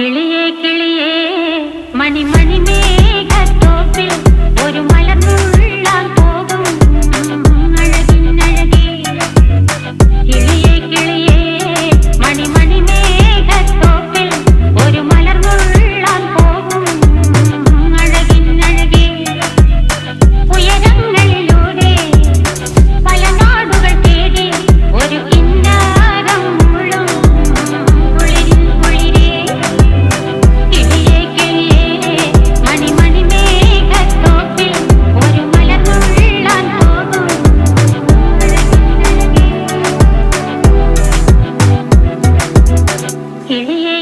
കിളിയേ കിളിയേ മണിമണി മേഘത്തോപ്പിൽ ഒരു മലർന്നുള്ളാൻ പോകും അഴകിനഴകേ. കിളിയേ കിളിയേ മണിമണി മേഘത്തോപ്പിൽ ഒരു മലർന്നുള്ളാൻ പോകും അഴകിനഴകേ. ഉയരങ്ങളിലൂടെ പല നാടുകൾ തേടി ഒരു കിന്നാരം മുള്ളും കുളിരിൻ കുളിരേ. കിളിയേ കിളിയേ മണിമണി മേഘത്തോപ്പിൽ ഒരു മലർന്നുള്ളാൻ പോകും അഴകിനഴകേ. കിളിയേ